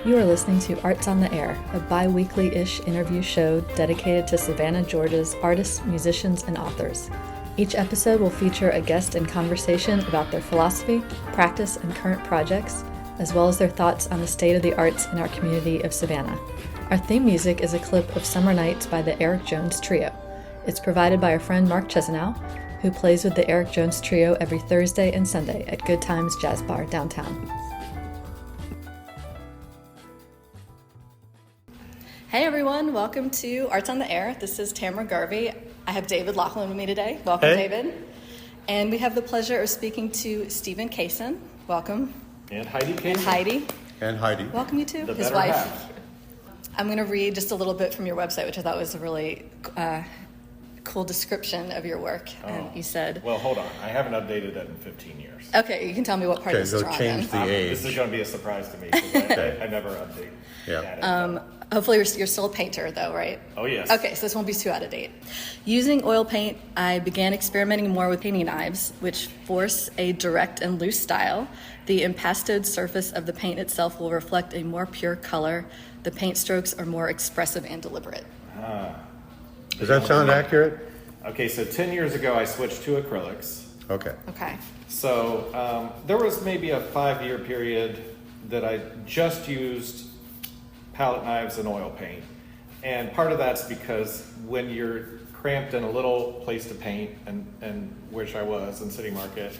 You are listening to Arts on the Air, a bi-weekly-ish interview show dedicated to Savannah, Georgia's artists, musicians, and authors. Each episode will feature a guest in conversation about their philosophy, practice, and current projects, as well as their thoughts on the state of the arts in our community of Savannah. Our theme music is a clip of Summer Nights by the Eric Jones Trio. It's provided by our friend Mark Chesanow, who plays with the Eric Jones Trio every Thursday and Sunday at Good Times Jazz Bar downtown. Hey everyone, welcome to Arts on the Air. This is Tamara Garvey. I have David Laughlin with me today. Welcome, hey. David. And we have the pleasure of speaking to Stephen Kasun. Welcome. And Heidi Kasun. And Heidi. And Heidi. Welcome you too. The his better wife. half. I'm going to read just a little bit from your website, which I thought was a really cool description of your work. Oh. And you said... Well, hold on. I haven't updated it in 15 years. Okay, you can tell me what part Okay, this is so wrong change then. the age. This is going to be a surprise to me because I never update. Yeah. Hopefully you're still a painter though, right? Oh, yes. Okay, so this won't be too out of date. Using oil paint, I began experimenting more with painting knives, which force a direct and loose style. The impastoed surface of the paint itself will reflect a more pure color. The paint strokes are more expressive and deliberate. Does that sound accurate? Okay, so 10 years ago I switched to acrylics. Okay. Okay. So there was maybe a 5-year period that I just used palette knives and oil paint. And part of that's because when you're cramped in a little place to paint, and which I was in City Market,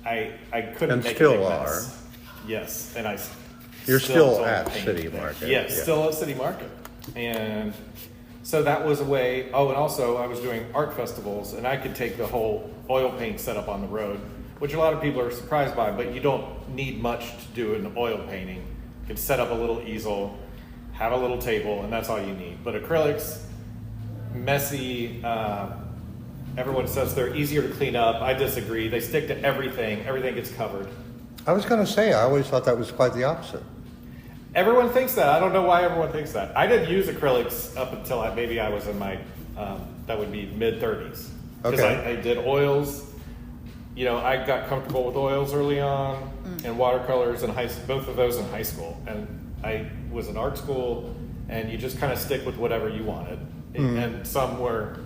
I couldn't And make still a big are. mess. Yes, and You're still don't at paint City there. Market. Yes, Yeah. still at City Market. And so that was a way. Oh, and also I was doing art festivals, and I could take the whole oil paint setup on the road, which a lot of people are surprised by, but you don't need much to do an oil painting. You can set up a little easel, have a little table, and that's all you need. But acrylics, messy, everyone says they're easier to clean up. I disagree. They stick to everything. Everything gets covered. I was going to say, I always thought that was quite the opposite. Everyone thinks that. I don't know why everyone thinks that. I didn't use acrylics up until maybe I was in my, that would be mid-30s. Because Okay. I did oils. You know, I got comfortable with oils early on, and watercolors, and both of those in high school. And I was in art school, and you just kind of stick with whatever you wanted. And some were,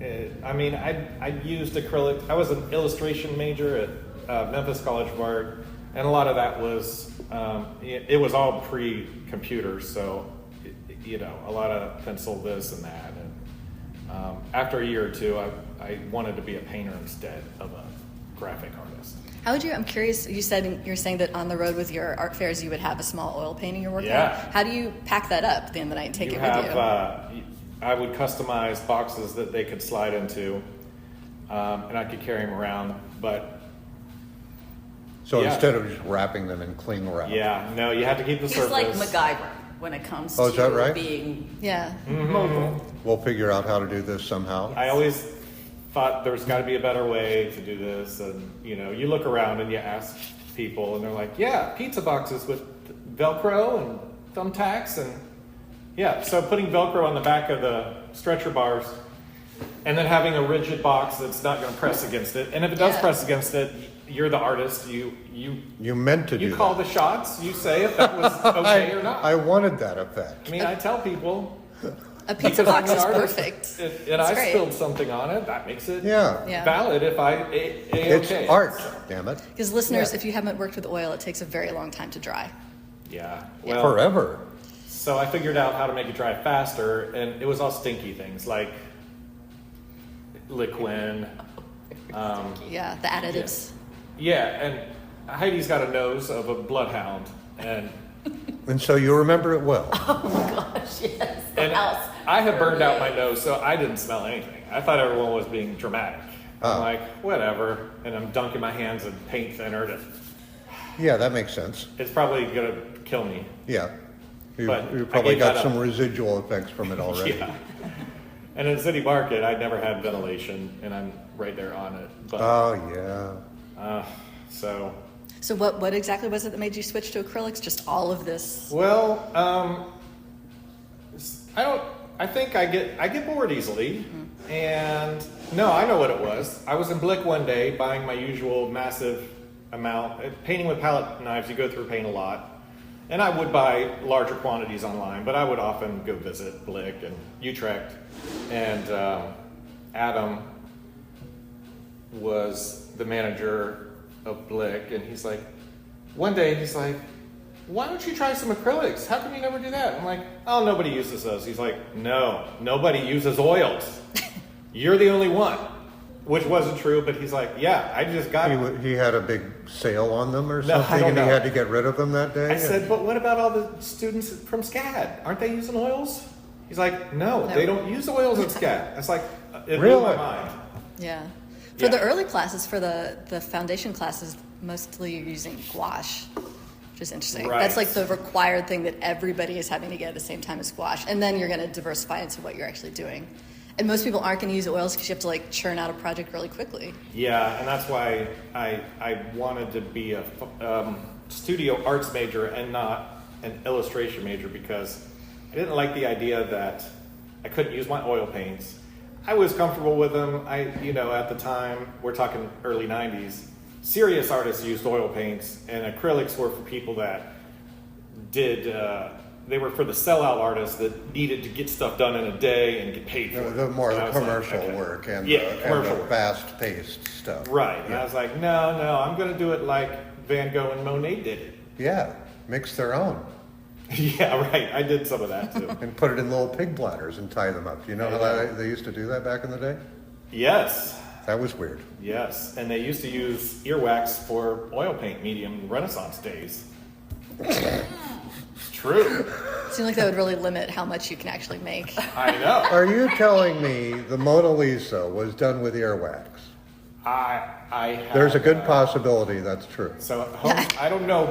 I used acrylic. I was an illustration major at Memphis College of Art, and a lot of that was, it was all pre-computer, so, a lot of pencil this and that. And after a year or two, I wanted to be a painter instead of a graphic artist. How would you, I'm curious, you're saying that on the road with your art fairs you would have a small oil painting you're working on. Yeah. How do you pack that up at the end of the night and take it with you? I would customize boxes that they could slide into, and I could carry them around, but So yeah. instead of just wrapping them in cling wrap. Yeah, no, you have to keep the He's surface. like MacGyver when it comes Oh, is that to right? being Yeah. mobile. We'll figure out how to do this somehow. I always thought there's got to be a better way to do this, and you look around and you ask people, and they're like, "Yeah, pizza boxes with Velcro and thumbtacks, and yeah." So putting Velcro on the back of the stretcher bars, and then having a rigid box that's not going to press against it, and if it does Yeah. press against it, you're the artist. You meant to do you call that. the shots. You say if that was okay or not. I wanted that effect. I mean, I tell people. A pizza Because I'm box an is artist, perfect. And It's I great. spilled something on it. That makes it Yeah. valid if It's okay. art, damn it. Because listeners, Yeah. if you haven't worked with oil, it takes a very long time to dry. Yeah. Well, Forever. so I figured out how to make it dry faster, and it was all stinky things like liquid. Yeah, the additives. Yeah, and Heidi's got a nose of a bloodhound, and And so you remember it well. Gosh, yes. The and house. I had burned out my nose, so I didn't smell anything. I thought everyone was being dramatic. I'm like, whatever, and I'm dunking my hands in paint thinner. Yeah, that makes sense. It's probably gonna kill me. Yeah. You But I probably gave got that some up. residual effects from it already. Yeah. And in City Market, I never had ventilation, and I'm right there on it. But Oh, yeah. so, So what exactly was it that made you switch to acrylics? Just all of this? well, I think I get bored easily, and no, I know what it was. I was in Blick one day buying my usual massive amount. Painting with palette knives, you go through paint a lot. And I would buy larger quantities online, but I would often go visit Blick and Utrecht. And Adam was the manager of Blick, and he's like, one day he's like, why don't you try some acrylics? How come you never do that? I'm like, oh, nobody uses those. He's like, no, nobody uses oils. You're the only one. Which wasn't true, but he's like, yeah, I just got it. He had a big sale on them or No, I something, don't and know. he had to get rid of them that day? I said, but what about all the students from SCAD? Aren't they using oils? He's like, no, they don't use oils at SCAD. It's like, it blew my Really? mind. Yeah. For Yeah. the early classes, for the foundation classes, mostly you're using gouache, which is interesting. Right. That's like the required thing that everybody is having to get at the same time as gouache. And then you're going to diversify into what you're actually doing. And most people aren't going to use oils because you have to like churn out a project really quickly. Yeah, and that's why I wanted to be a studio arts major and not an illustration major, because I didn't like the idea that I couldn't use my oil paints. I was comfortable with them. At the time, we're talking early 90s, serious artists used oil paints, and acrylics were for people that did, they were for the sellout artists that needed to get stuff done in a day and get paid for it. The more And I the was like, commercial okay. work and commercial the work. fast-paced stuff. Right. And Yeah. I was like, no, I'm going to do it like Van Gogh and Monet did it. Yeah, mix their own Yeah, right. I did some of that too. and put it in little pig bladders and tie them up. You know how they used to do that back in the day? Yes. That was weird. Yes. And they used to use earwax for oil paint medium in Renaissance days. It's true. It seems like that would really limit how much you can actually make. I know. Are you telling me the Mona Lisa was done with earwax? I have, There's a good possibility that's true. So I don't know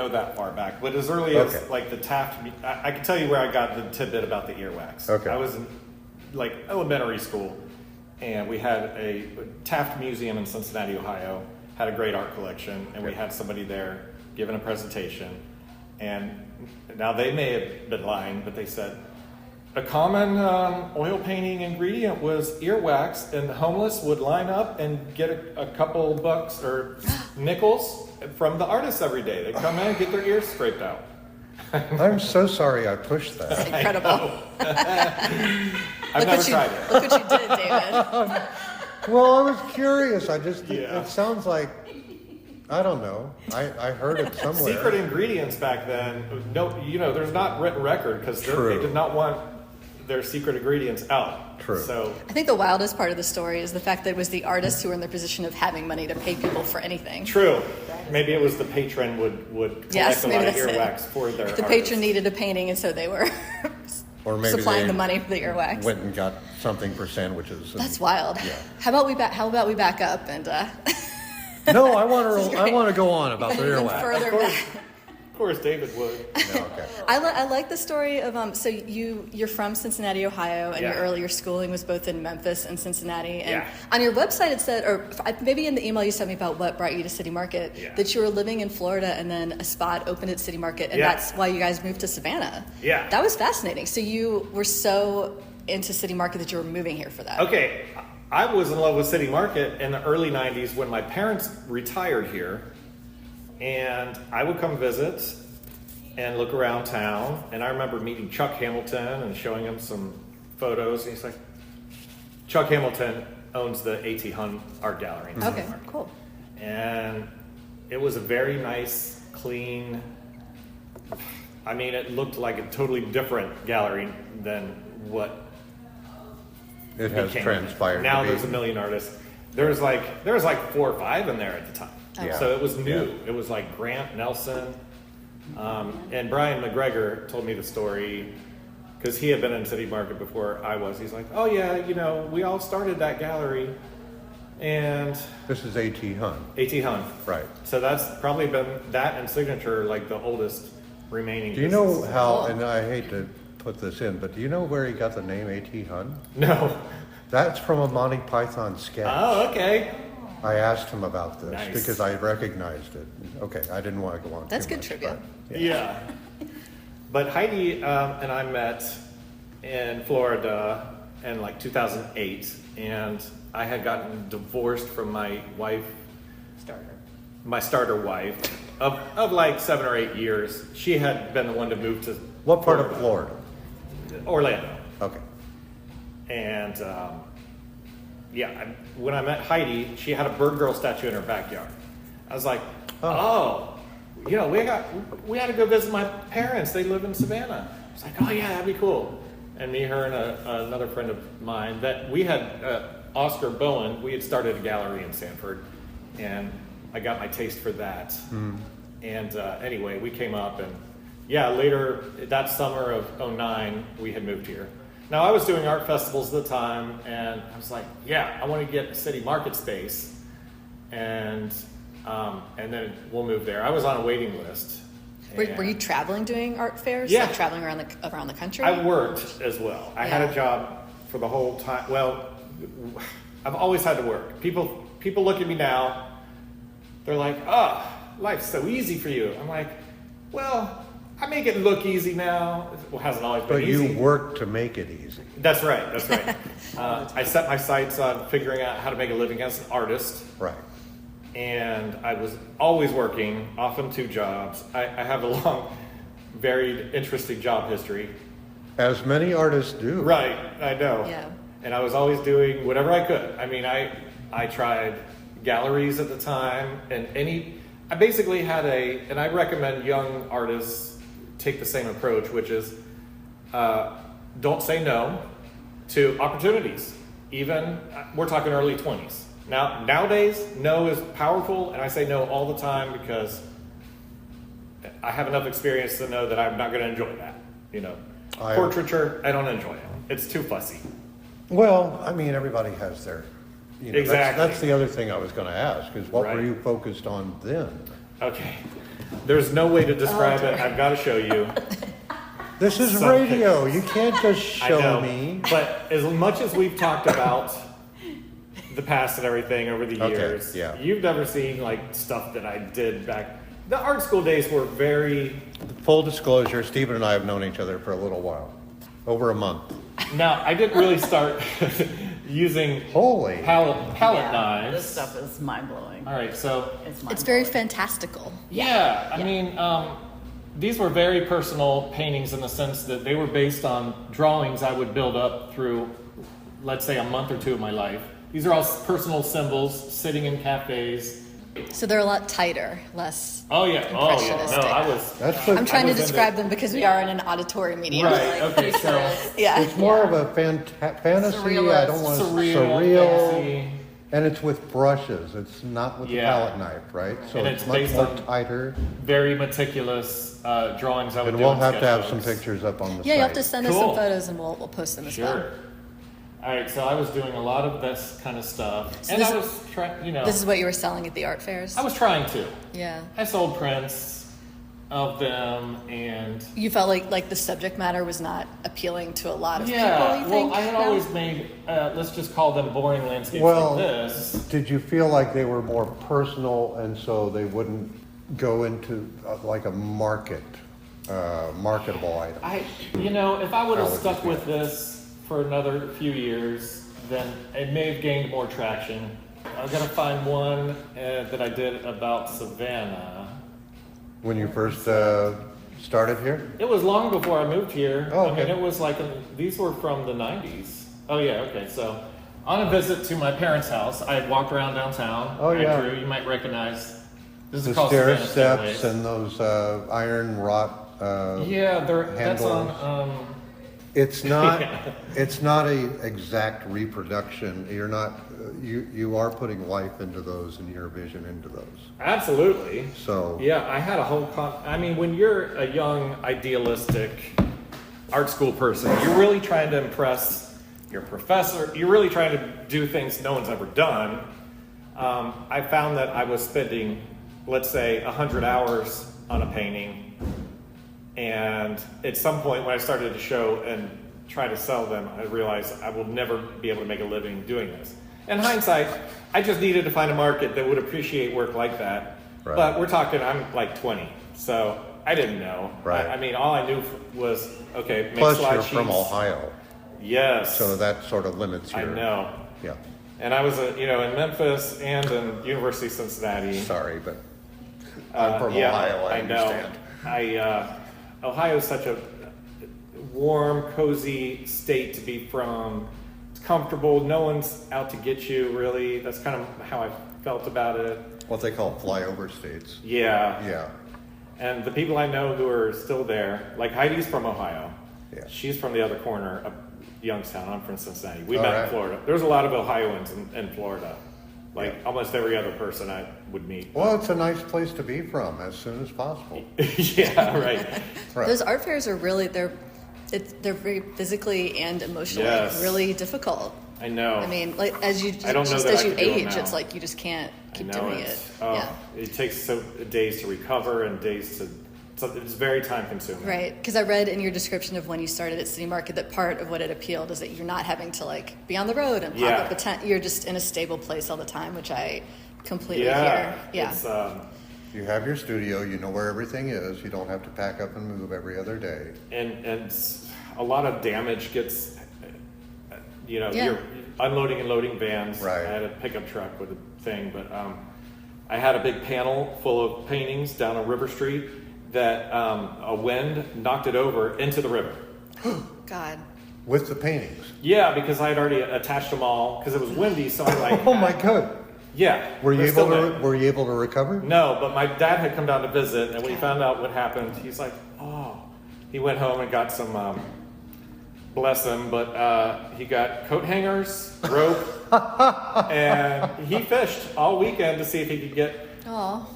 that far back, but as early as Okay. like the Taft, I can tell you where I got the tidbit about the earwax. Okay. I was in like elementary school, and we had a Taft Museum in Cincinnati, Ohio, had a great art collection, and we had somebody there giving a presentation, and now they may have been lying, but they said a common oil painting ingredient was earwax, and the homeless would line up and get a couple bucks or nickels from the artists every day. They'd come in and get their ears scraped out. I'm so sorry I pushed that. Incredible. I've never tried it. Look what you did, David. Well, I was curious. Yeah. It sounds like, I don't know. I heard it somewhere. Secret ingredients back then, there's not written record because True. they did not want their secret ingredients out. True. So I think the wildest part of the story is the fact that it was the artists who were in the position of having money to pay people for anything. true. Maybe it was the patron would collect Yes, a maybe lot of that's it. earwax for their The artists. patron needed a painting, and so they were Or maybe supplying they the money for the earwax. went and got something for sandwiches. and- That's wild. Yeah. How about we back up and No, I want This is to. I great. want to go on about the even earwax. further Of course. back? Of course, David would. No, okay. I like the story of so you're from Cincinnati, Ohio, and your Yeah. earlier schooling was both in Memphis and Cincinnati. And Yeah. on your website it said, or maybe in the email you sent me about what brought you to City Market, Yeah. that you were living in Florida and then a spot opened at City Market, and Yeah. that's why you guys moved to Savannah. Yeah. That was fascinating. So you were so into City Market that you were moving here for that. Okay, I was in love with City Market in the early 90s when my parents retired here, and I would come visit and look around town, and I remember meeting Chuck Hamilton and showing him some photos, and he's like, Chuck Hamilton owns the A.T. Hun Art Gallery in City Okay, Market. cool. And it was a very nice, clean, it looked like a totally different gallery than what It has became. transpired. Now to be. there's a million artists. There was like 4 or 5 in there at the time. Yeah. So it was new. Yeah. It was like Grant Nelson, and Brian McGregor told me the story because he had been in City Market before I was. He's like, oh yeah, we all started that gallery, and This is A.T. Hun. A.T. Hun. Right. So that's probably been that and Signature, like the oldest remaining. Do you know businesses. how? And I hate to put this in, but do you know where he got the name A.T. Hun? No. That's from a Monty Python sketch. Oh, okay. I asked him about this Nice. because I recognized it. Okay, I didn't want to go on. That's too good much, trivia. but- Yeah. But Heidi and I met in Florida in like 2008, and I had gotten divorced from my wife, my starter wife, of like 7 or 8 years, she had been the one to move to What part of Florida? Orlando. Okay. And when I met Heidi, she had a bird girl statue in her backyard. I was like, we had to go visit my parents. They live in Savannah. I was like, oh yeah, that'd be cool. And me, her, and another friend of mine that we had, Oscar Bowen, we had started a gallery in Sanford, and I got my taste for that. And anyway, we came up, and later that summer of '09, we had moved here. Now, I was doing art festivals at the time, and I was like, I want to get a city market space, and then we'll move there. I was on a waiting list. Were you traveling doing art fairs? Yeah. Like traveling around the country? I worked as well. I had a job for the whole time. Well, I've always had to work. People look at me now, they're like, life's so easy for you. I'm like, well, I make it look easy now. Well, it hasn't always been easy. But you work to make it easy. That's right. I set my sights on figuring out how to make a living as an artist. Right. And I was always working, often 2 jobs. I have a long, varied, interesting job history. As many artists do. Right, I know. Yeah. And I was always doing whatever I could. I mean, I tried galleries at the time, and I basically had and I recommend young artists take the same approach, which is don't say no to opportunities. Even, we're talking early 20s. Nowadays, no is powerful, and I say no all the time because I have enough experience to know that I'm not going to enjoy that. Portraiture, I don't enjoy it. It's too fussy. Well, I mean, everybody has their... Exactly. That's the other thing I was going to ask, is what were you focused on then? Okay. There's no way to describe it. I've got to show you. This is radio. You can't just show me. But as much as we've talked about the past and everything over the years, you've never seen like stuff that I did back. The art school days were very... Full disclosure, Stephen and I have known each other for a little while. Over a month. Now, I didn't really start using palette knives. This stuff is mind-blowing. All right, so... It's very fantastical. I mean, these were very personal paintings in the sense that they were based on drawings I would build up through, let's say, a month or 2 of my life. These are all personal symbols, sitting in cafes. So they're a lot tighter, less impressionistic. No, I'm trying to describe them because we are in an auditory medium. Right, okay, so... It's more of a fantasy. Surrealist. I don't want surreal. Fantasy. And it's with brushes. It's not with the palette knife, right? So and it's much more tighter. Very meticulous drawings I would do. And we'll have to have some pictures up on the site. Yeah, you have to send us some photos and we'll post them as well. All right, so I was doing a lot of this kind of stuff, so and I was trying, This is what you were selling at the art fairs? I was trying to. Yeah. I sold prints of them, and... You felt like the subject matter was not appealing to a lot of people, you think? Well, I had always made, let's just call them boring landscapes like this. Did you feel like they were more personal, and so they wouldn't go into like a marketable item? If I would have stuck with this for another few years, then it may have gained more traction. I'm going to find one that I did about Savannah. When you first started here? It was long before I moved here. Oh, okay. I mean, it was like, these were from the 90s. Oh yeah, okay. So on a visit to my parents' house, I had walked around downtown. I drew, you might recognize, this is called stair Savannah steps Stairways. and those iron wrought that's handles. on... It's not. It's not a exact reproduction. You're not. You are putting life into those and your vision into those. Absolutely. So I had a whole. I mean, when you're a young, idealistic art school person, you're really trying to impress your professor. You're really trying to do things no one's ever done. I found that I was spending, let's say, 100 hours on a painting. And at some point when I started to show and try to sell them, I realized I will never be able to make a living doing this. In hindsight, I just needed to find a market that would appreciate work like that. Right. But we're talking, I'm like 20, so I didn't know. Right. I mean, all I knew was, okay, make plus slide you're sheets. from Ohio. Yes. So that sort of limits your... I know. Yeah. And I was, in Memphis and in University of Cincinnati. Sorry, but... I'm from Ohio, I know. understand. Ohio is such a warm, cozy state to be from. It's comfortable. No one's out to get you, really. That's kind of how I felt about it. What they call flyover states. Yeah. Yeah. And the people I know who are still there, like Heidi's from Ohio. Yeah. She's from the other corner of Youngstown. I'm from Cincinnati. We All met right. in Florida. There's a lot of Ohioans in Florida. Like almost every other person I would meet. Well, it's a nice place to be from as soon as possible. Yeah, right. Right. Those art fairs are really they're very physically and emotionally Yes. really difficult. I know. I mean, like as you I don't know just that as I you could do 'em age, now. it's like you just can't keep I know doing it. it's- Yeah. It takes days to recover and days to. It's very time consuming. Right, because I read in your description of when you started at City Market that part of what it appealed is that you're not having to like be on the road and pop Yeah. up a tent. You're just in a stable place all the time, which I completely Yeah. hear. Yeah, It's, You have your studio, you know where everything is, you don't have to pack up and move every other day. and a lot of damage gets. Yeah. You're unloading and loading vans. Right. I had a pickup truck with a thing, but I had a big panel full of paintings down on River Street that a wind knocked it over into the river. God. With the paintings. Yeah, because I had already attached them all because it was windy. So I'm like, Oh my God. yeah. Were you they're still able there. to, were you able to recover? No, but my dad had come down to visit, and when he found out what happened, he's like, oh. He went home and got some, bless him, but he got coat hangers, rope, and he fished all weekend to see if he could get. Oh,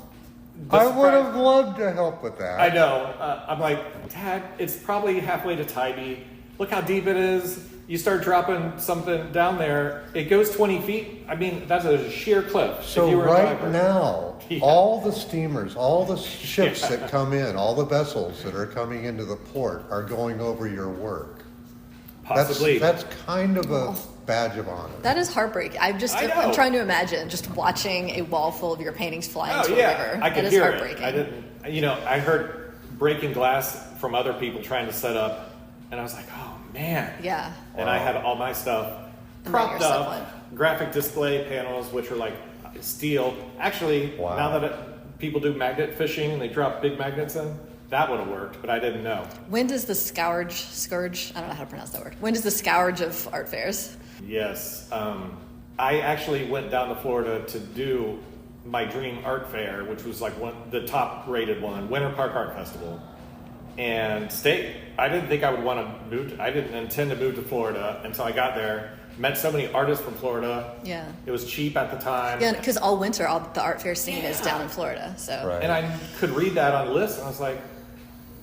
I would have loved to help with that. I know. I'm like, Dad, it's probably halfway to Tybee. Look how deep it is. You start dropping something down there, it goes 20 feet. I mean, that's a sheer cliff. So if you were a right driver. now, Yeah. all the steamers, all the ships that come in, all the vessels that are coming into the port are going over your work. Possibly. That's kind of a badge of honor. that is heartbreaking. I know. I'm trying to imagine just watching a wall full of your paintings fly Oh into yeah, a river. I could that is hear heartbreaking. it. I didn't. I heard breaking glass from other people trying to set up, and I was like, oh man. Yeah. And I had all my stuff And propped then your up, sublet. graphic display panels, which are like steel. Actually, Wow. now that people do magnet fishing and they drop big magnets in, that would have worked, but I didn't know. When does the scourge? I don't know how to pronounce that word. When does the scourge of art fairs? Yes. I actually went down to Florida to do my dream art fair, which was like the top rated one, Winter Park Art Festival, and stayed. I didn't think I would want to move. I didn't intend to move to Florida until I got there. Met so many artists from Florida. Yeah. It was cheap at the time. Yeah, because all winter, all the art fair scene is down in Florida. So Right. And I could read that on lists, and I was like,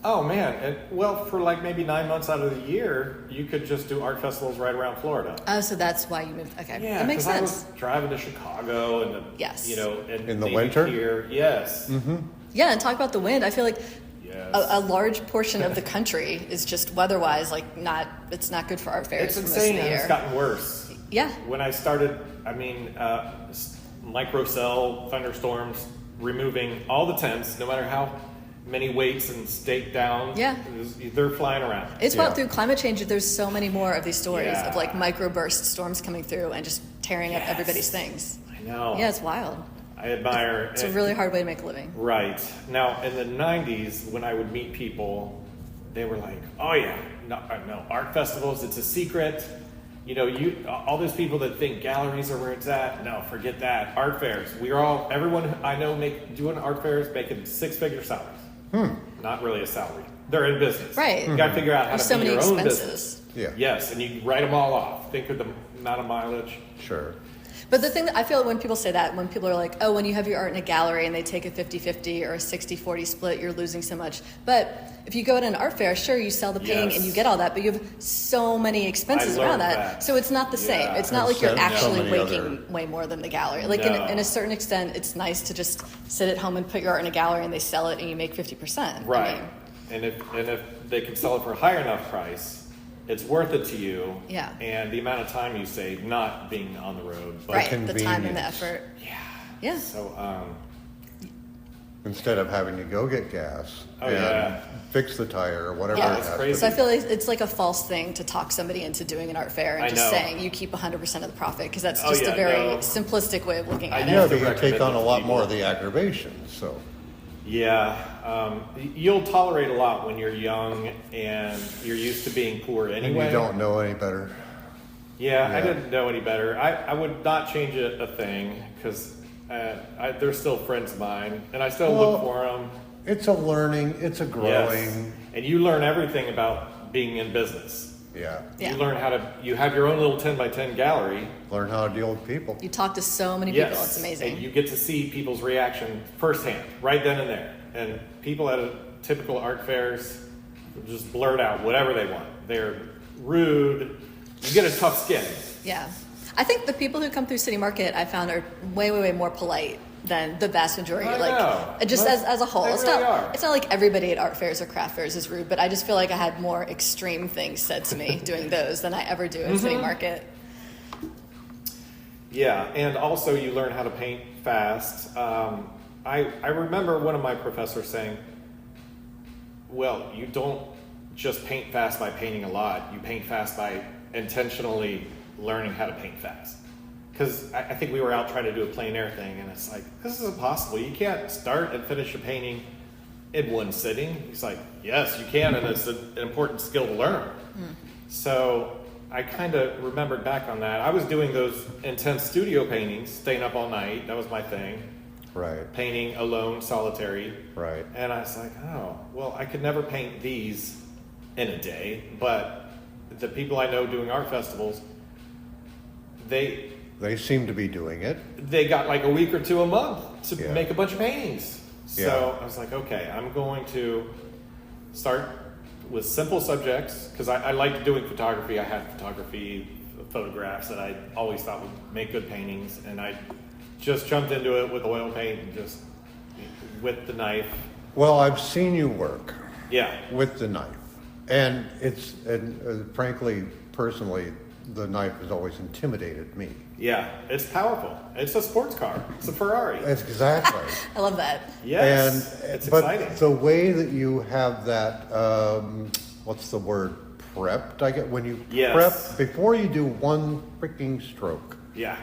oh man. And well, for like maybe 9 months out of the year, you could just do art festivals right around Florida. oh, so that's why you moved. Okay, Yeah, that makes 'cause sense. I was driving to Chicago and Yes. and In the maybe winter? Here. Yes. Yeah, and talk about the wind. I feel like Yes. a large portion of the country is just weather-wise it's not good for art fairs It's for most of insane, the and year. it's gotten worse. Yeah, When I started, microcell thunderstorms, removing all the tents, no matter how many weights and stake down. Yeah. They're flying around. it's Yeah. wild. Through climate change, there's so many more of these stories Yeah. of like microburst storms coming through and just tearing up Yes. everybody's things. I know. Yeah, it's wild. I admire. It's a really hard way to make a living. Right. Now, in the 90s, when I would meet people, they were like, oh yeah, no, art festivals, it's a secret. All those people that think galleries are where it's at, no, forget that. Art fairs. Everyone I know doing art fairs making 6-figure salaries. Not really a salary. They're in business. Right. You got to figure out how There's to so be many your own expenses. business. Yeah. Yes, and you write them all off. Think of the amount of mileage. Sure. But the thing that I feel when people say that, when people are like, oh, when you have your art in a gallery and they take a 50-50 or a 60-40 split, you're losing so much. But if you go to an art fair, sure, you sell the painting Yes. and you get all that, but you have so many expenses I around learned that. that. So it's not the same. Yeah. It's not And like you're so actually many making other- way more than the gallery. Like No. in a certain extent, it's nice to just sit at home and put your art in a gallery and they sell it and you make 50%. Right. I mean, And if they can sell it for a high enough price, it's worth it to you. Yeah. And the amount of time you save not being on the road. But right, the time and the convenience. effort. Yeah. Yeah. So Instead of having to go get gas Oh, and yeah. fix the tire or whatever Yeah. it It's has crazy. to So I be. feel like it's like a false thing to talk somebody into doing an art fair and I just know. saying you keep 100% of the profit because that's Oh, just yeah, a very no. simplistic way of looking I at know. Yeah, it. but you recommend take on it a to lot people. more of the aggravation, so. Yeah, you'll tolerate a lot when you're young and you're used to being poor And anyway. you don't know any better. Yeah, I Yeah. didn't know any better. I would not change a thing because they're still friends of mine, and I still look for them. It's a learning, it's a growing. Yes. And you learn everything about being in business. Yeah. Yeah. You learn you have your own little 10 by 10 gallery. Learn how to deal with people. You talk to so many Yes. people. It's amazing. And you get to see people's reaction firsthand, right then and there. And people at typical art fairs just blurt out whatever they want. They're rude. You get a tough skin. Yeah. I think the people who come through City Market I found are way, way, way more polite than the vast majority. I like know. just Most- as a whole. they It's really not are. it's not like everybody at art fairs or craft fairs is rude, but I just feel like I had more extreme things said to me doing those than I ever do at City Market. Yeah, and also you learn how to paint fast. I remember one of my professors saying, well, you don't just paint fast by painting a lot. You paint fast by intentionally learning how to paint fast. Because I think we were out trying to do a plein air thing, and it's like, this is impossible. You can't start and finish a painting in one sitting. He's like, yes, you can, and it's an important skill to learn. So I kind of remembered back on that. I was doing those intense studio paintings, staying up all night. That was my thing. Right. Painting alone, solitary. Right. And I was like, oh, well, I could never paint these in a day, but the people I know doing art festivals, they seem to be doing it. got like a week or two a month to Yeah. make a bunch of paintings. So Yeah. I was like, okay, I'm going to start with simple subjects because I liked doing photography. I had photography photographs that I always thought would make good paintings, and I just jumped into it with oil paint and just with the knife. Well, I've seen you work Yeah. with the knife, and frankly, personally, the knife has always intimidated me. Yeah, it's powerful. It's a sports car. It's a Ferrari. Exactly. I love that. Yes, it's but exciting. the way that you have that, what's the word, prepped? I get when you Yes. prep before you do one freaking stroke. Yeah,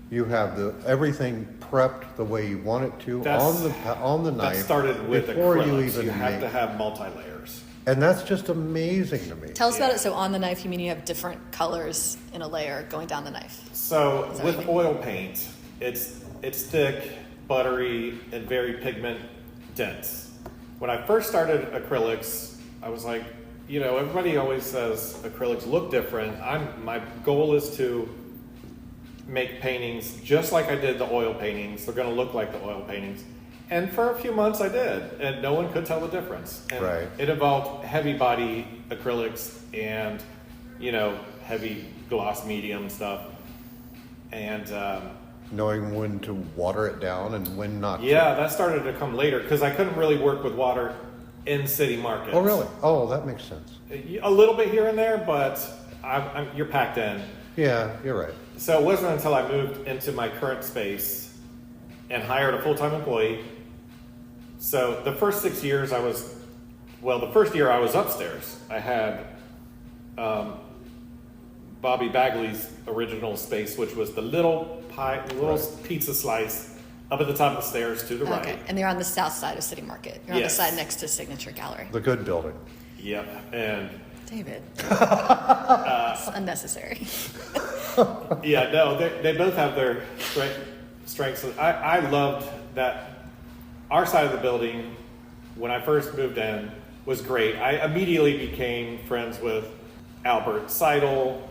You have everything prepped the way you want it to on the knife. that started with before acrylics. you even have make, to have multi-layers. and that's just amazing to me. Tell us about Yeah. it. So on the knife, you mean you have different colors in a layer going down the knife? So Is that with what you mean? oil paint, it's thick, buttery, and very pigment dense. When I first started acrylics, I was like, everybody always says acrylics look different. My goal is to make paintings just like I did the oil paintings. They're going to look like the oil paintings. And for a few months I did, and no one could tell the difference. And Right. it involved heavy body acrylics and, heavy gloss medium stuff. And Knowing when to water it down and when not to. yeah, that started to come later because I couldn't really work with water in city markets. Oh, really? Oh, that makes sense. A little bit here and there, but you're packed in. Yeah, you're right. So it wasn't until I moved into my current space and hired a full-time employee. So the first 6 years the first year I was upstairs. I had Bobby Bagley's original space, which was the little pizza slice up at the top of the stairs to the Okay. right. And they're on the south side of City Market. You're on the Yes. side next to Signature Gallery. The good building. Yep, and David. It's unnecessary. yeah, no, they both have their strengths. I loved that our side of the building, when I first moved in, was great. I immediately became friends with Albert Seidel.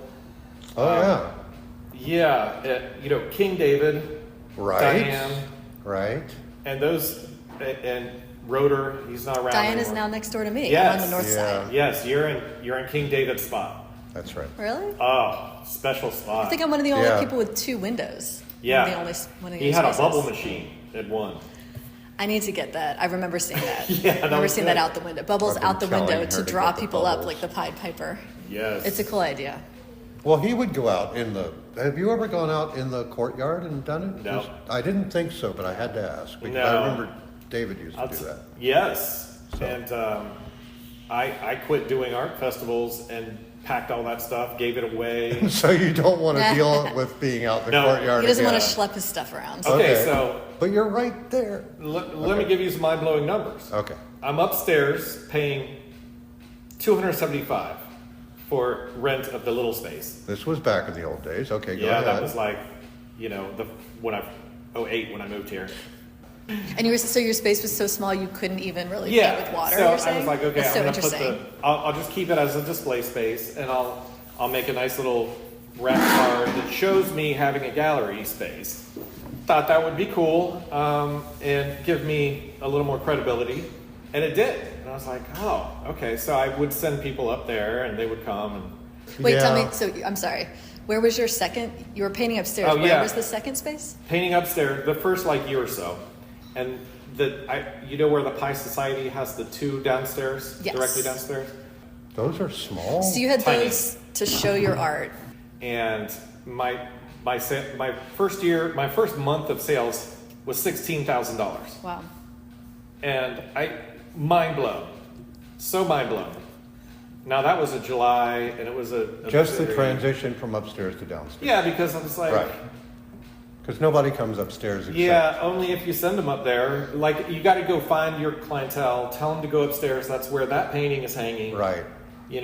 Oh, Yeah, King David, right. Diane, Right. and and Roeder. He's not around Diane is anymore. now next door to me. Yes. I'm on the north Yeah. side. Yes, you're in King David's spot. That's right. Really? Oh, special spot. I think I'm one of the only Yeah. people with 2 windows. Yeah. One of the He had a spaces. bubble machine at one. I need to get that. I remember seeing that. Yeah, I that remember was seeing good. that out the window. Bubbles I've been out the telling window her to to draw get the people up bubbles. like the Pied Piper. Yes. It's a cool idea. Well, he would go out have you ever gone out in the courtyard and done it? No. I didn't think so, but I had to ask because No. I remember David used to do that. Yes. So. And I quit doing art festivals and packed all that stuff, gave it away. So you don't want to deal with being out in the No. courtyard He doesn't again. want to schlep his stuff around. Okay, Okay. so But you're right there. Let me give you some mind-blowing numbers. Okay. I'm upstairs paying $275 for rent of the little space. This was back in the old days. Okay, go Yeah, ahead. that was like, when I 2008 when I moved here. And so your space was so small you couldn't even really Yeah. paint with water. So you're saying? I was like, okay, That's so I'm gonna put interesting. I'll just keep it as a display space, and I'll make a nice little wrap card that shows me having a gallery space. Thought that would be cool, and give me a little more credibility, and it did. And I was like, oh, okay. So I would send people up there, and they would come. And Wait, Yeah. tell me. So I'm sorry. Where was your second? You were painting upstairs. Oh, Where yeah. was the second space? painting upstairs the first year or so, and where the Pie Society has the two downstairs, Yes. directly downstairs. Those are small. So you had Tiny. those to show your art. And my first month of sales was $16,000, Wow. and mind blown, so mind blown. Now that was a July, and it was Just the very- transition from upstairs to downstairs. Yeah, because I was like, Right. Because nobody comes upstairs except. yeah, only if you send them up there. Like, you got to go find your clientele, tell them to go upstairs. That's where that painting is hanging. Right. We've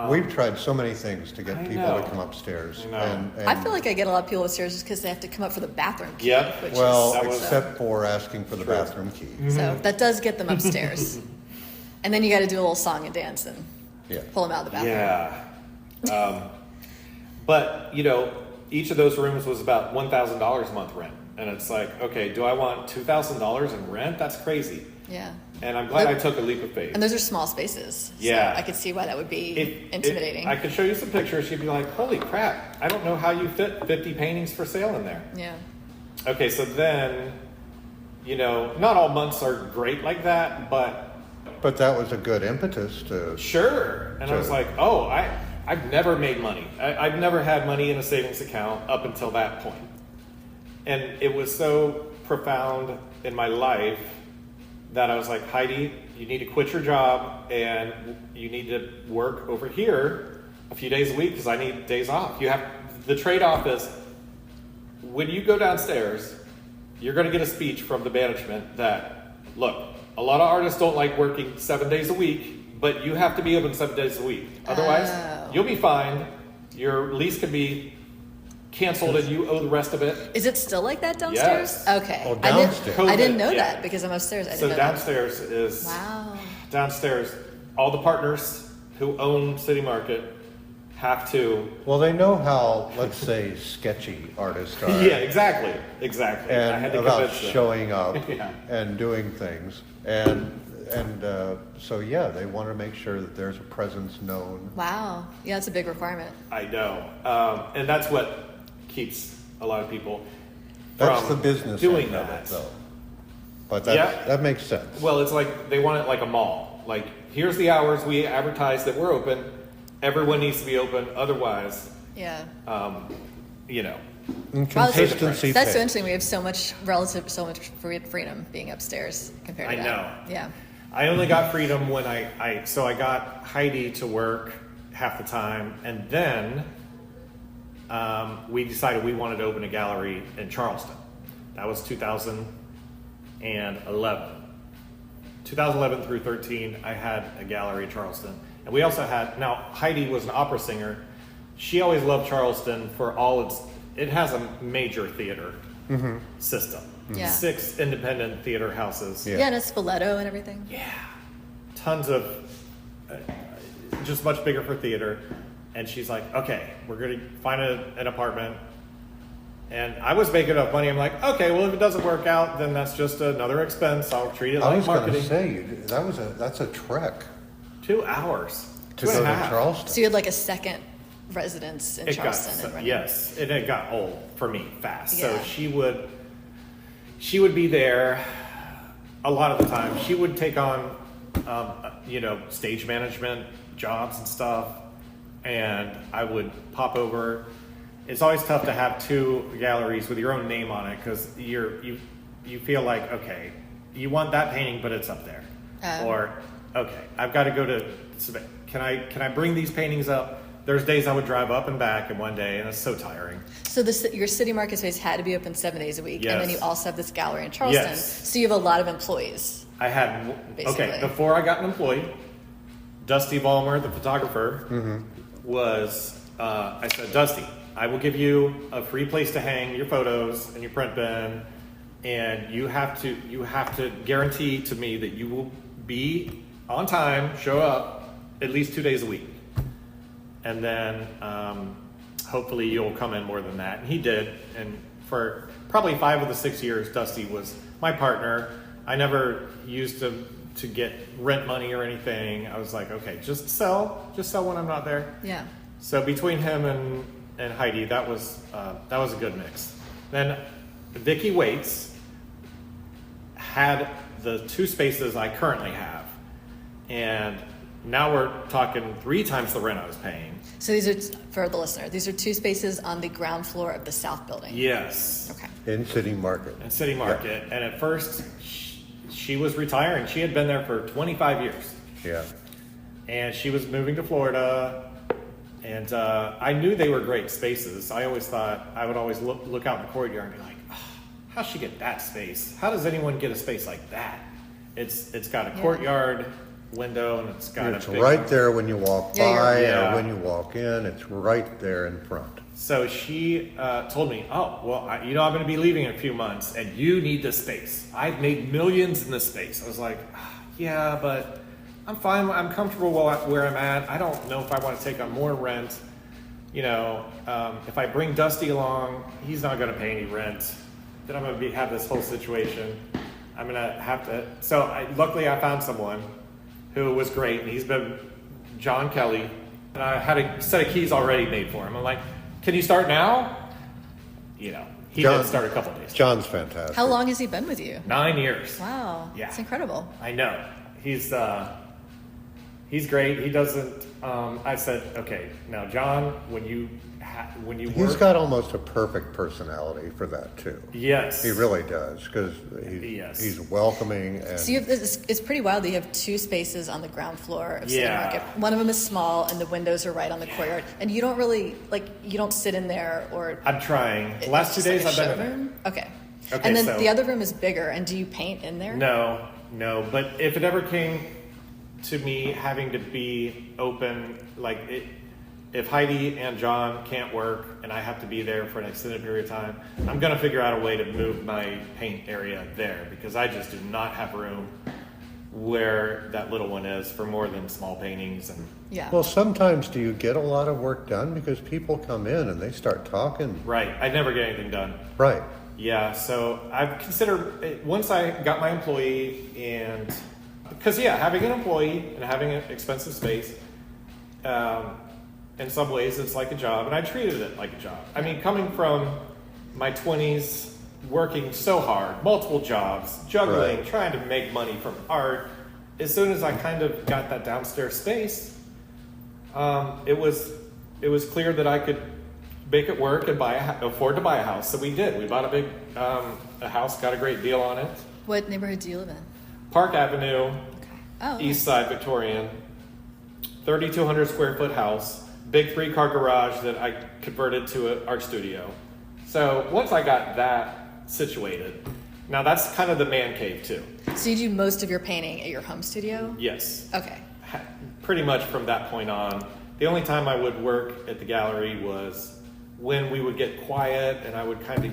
We've tried so many things to get I people know. to come upstairs. I know. And I feel like I get a lot of people upstairs just because they have to come up for the bathroom key. Yep. Which well, That was- except for asking for the True. bathroom key. so that does get them upstairs. And then you got to do a little song and dance and Yeah. pull them out of the bathroom. Yeah. But, each of those rooms was about $1,000 a month rent. And it's like, okay, do I want $2,000 in rent? That's crazy. Yeah. And I'm glad But- I took a leap of faith. And those are small spaces. Yeah. So I could see why that would be intimidating. I could show you some pictures. You'd be like, holy crap, I don't know how you fit 50 paintings for sale in there. yeah. Okay, so then, not all months are great like that, but But that was a good impetus to. sure. And I was Sure. like, oh, I've never made money. I've never had money in a savings account up until that point. And it was so profound in my life that I was like, Heidi, you need to quit your job and you need to work over here a few days a week because I need days off. The trade-off is when you go downstairs, you're going to get a speech from the management that, look, a lot of artists don't like working 7 days a week, but you have to be open 7 days a week. Otherwise, Oh. you'll be fined. Your lease can be canceled and you owe the rest of it. Is it still like that downstairs? Yes. Okay. Oh, I downstairs. didn't know Yeah. that because I'm upstairs. I didn't So know that. downstairs is Wow. downstairs. All the partners who own City Market have to. Well, they know how, let's say, sketchy artists are. Yeah, exactly. I had And to about convince them. showing up Yeah. and doing things. And so, yeah, they want to make sure that there's a presence known. Wow. Yeah, it's a big requirement. I know, and that's what keeps a lot of people That's from the business doing end of that. it, though. But Yeah. that makes sense. Well, it's like they want it like a mall. Like, here's the hours we advertise that we're open. Everyone needs to be open. Otherwise, Yeah. And Wow, consistency that's so pays. interesting. We have so much freedom being upstairs compared to I that. know. Yeah. I only got freedom when I got Heidi to work half the time, and then we decided we wanted to open a gallery in Charleston. That was 2011. 2011 through 13, I had a gallery in Charleston. And we also had, now Heidi was an opera singer. She always loved Charleston for all it has a major theater system. Yeah. 6 independent theater houses. Yeah. Yeah, and it's stiletto and everything. Yeah. Tons of, just much bigger for theater. And she's like, okay, we're going to find an apartment. And I was making enough money. I'm like, okay, well, if it doesn't work out, then that's just another expense. I'll treat it I like was going marketing. to say, that's a trek 2 hours. to 2 go and to a half. Charleston. So you had like a second residence in It got, Charleston. and running. yes, and it got old for me fast. So Yeah. she would be there a lot of the time. She would take on, stage management jobs and stuff, and I would pop over. It's always tough to have 2 galleries with your own name on it because you feel like, okay, you want that painting, but it's up there, or okay, I've got to go to. Can I bring these paintings up there's days I would drive up and back in one day, and it's so tiring. So your City Market space had to be open 7 days a week, Yes. and then you also have this gallery in Charleston. Yes. So you have a lot of employees. I had, Basically. okay, before I got an employee, Dusty Vollmer, the photographer, was, I said, Dusty, I will give you a free place to hang your photos and your print bin, and you have to guarantee to me that you will be on time, show up at least 2 days a week. And then hopefully you'll come in more than that. And he did. And for probably 5 of the 6 years, Dusty was my partner. I never used to get rent money or anything. I was like, okay, just sell when I'm not there. Yeah. So between him and Heidi, that was a good mix. Then Vicky Waits had the 2 spaces I currently have, and now we're talking 3 times the rent I was paying. So these are, for the listener, these are 2 spaces on the ground floor of the South Building. Yes. Okay. In City Market. In City Market. Yeah. And at first, she was retiring. She had been there for 25 years. Yeah. And she was moving to Florida. And I knew they were great spaces. I always thought, I would always look out in the courtyard and be like, oh, how'd she get that space? How does anyone get a space like that? It's got a courtyard window, and it's got it's a big right there when you walk by Yeah. or when you walk in. It's right there in front. So she told me, oh, well, I'm going to be leaving in a few months, and you need this space. I've made millions in this space. I was like, yeah, but I'm fine. I'm comfortable where I'm at. I don't know if I want to take on more rent. If I bring Dusty along, he's not going to pay any rent. Then I'm going to have this whole situation. I'm going to have to. So luckily I found someone who was great, and he's been John Kelly. And I had a set of keys already made for him. I'm like, can you start now? He did start a couple of days. John's fantastic. How long has he been with you? 9 years. Wow. Yeah. That's incredible. I know. He's great. He doesn't. I said, okay, now John, when you work, He's got almost a perfect personality for that too. Yes, He really does, because he's welcoming. And So you have it's pretty wild that you have 2 spaces on the ground floor of City Yeah. Market. One of them is small, and the windows are right on the courtyard. And you don't really you don't sit in there or. I'm trying. The last 2 it's just days like a I've been in showroom? Okay. Okay, And then so- the other room is bigger. And do you paint in there? there. No. But if it ever came to me having to be open, if Heidi and John can't work and I have to be there for an extended period of time, I'm going to figure out a way to move my paint area there, because I just do not have room where that little one is for more than small paintings. And Yeah. Well, sometimes do you get a lot of work done because people come in and they start talking? right, I never get anything done. Right. Yeah, so I've considered, once I got my employee, and because having an employee and having an expensive space, in some ways it's like a job, and I treated it like a job. I mean, coming from my 20s, working so hard, multiple jobs, juggling, Right. trying to make money from art, as soon as I kind of got that downstairs space, it was clear that I could make it work and afford to buy a house. So we did. We bought a big a house, got a great deal on it. What neighborhood do you live in? Park Avenue, Oh. East Side Victorian, 3,200 square foot house, big 3-car garage that I converted to an art studio. So once I got that situated, now that's kind of the man cave too. So you do most of your painting at your home studio? Yes. Okay. Pretty much from that point on. The only time I would work at the gallery was when we would get quiet, and I would kind of,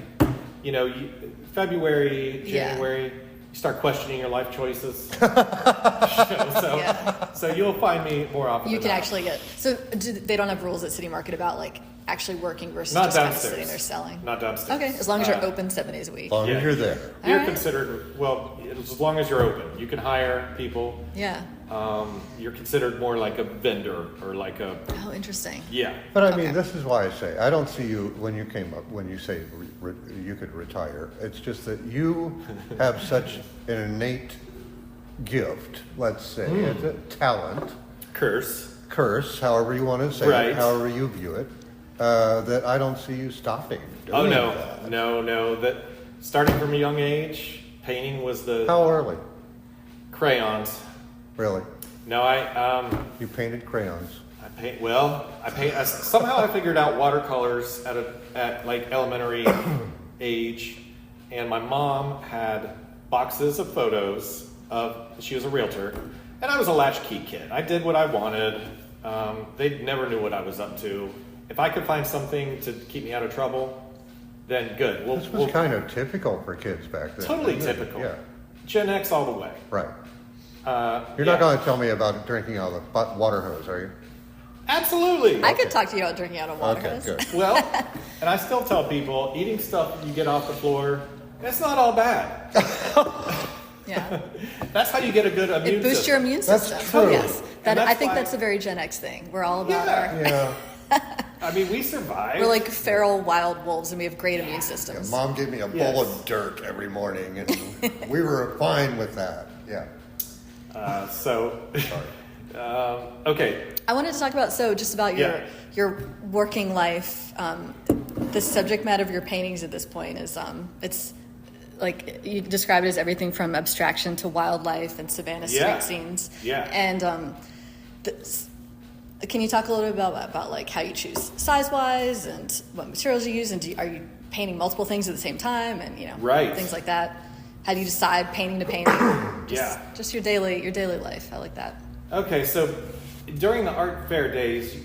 February, January, you start questioning your life choices. So you'll find me more often. You than can not. actually they don't have rules at City Market about actually working versus Not just kind of downstairs. sitting there selling? Not downstairs. Okay, as long as you're open 7 days a week. As long as you're there. You're All right. considered, as long as you're open. You can hire people. Yeah. You're considered more like a vendor or like a, Oh, interesting. yeah. But I Okay. mean, this is why I say, I don't see you, when you came up, when you say you could retire, it's just that you have such an innate gift, let's say, it's a talent, curse, however you want to say Right. it, however you view it, that I don't see you stopping doing Oh, no. that. No. That starting from a young age, painting was the How early? crayons. Really? No, You painted crayons. I Somehow I figured out watercolors at like elementary age, and my mom had boxes of photos she was a realtor, and I was a latchkey kid. I did what I wanted. They never knew what I was up to. If I could find something to keep me out of trouble, then good. This was kind of typical for kids back then. Totally typical. Yeah. Gen X all the way. Right. You're not going to tell me about drinking out of the water hose, are you? Absolutely. I could talk to you about drinking out of water Okay, hose. good. Well, and I still tell people, eating stuff you get off the floor, it's not all bad. Yeah. That's how you get a good immune It boosts system. your immune That's system. true. Yes. And I that's think why- that's a very Gen X thing. We're all about Yeah. Yeah. I mean, we survived. we're like feral wild wolves and we have great immune systems. Mom gave me a bowl of dirt every morning, and we were fine with that. Yeah. Okay. I wanted to talk about just about your working life. The subject matter of your paintings at this point is it's like you describe it as everything from abstraction to wildlife and Savannah street scenes. Yeah. And can you talk a little bit about like how you choose size wise and what materials you use, and are you painting multiple things at the same time, and Right. things like that? How do you decide painting to painting? Just your daily life. I like that. Okay, so during the art fair days,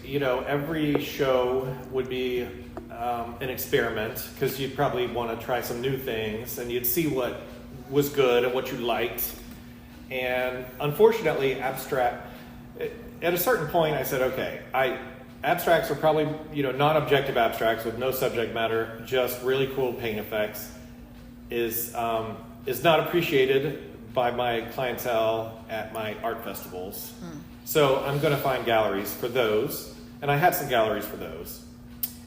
every show would be an experiment, because you'd probably want to try some new things, and you'd see what was good and what you liked. And unfortunately, at a certain point, I said, okay, abstracts are probably, non-objective abstracts with no subject matter, just really cool paint effects, is not appreciated by my clientele at my art festivals. So I'm going to find galleries for those, and I had some galleries for those.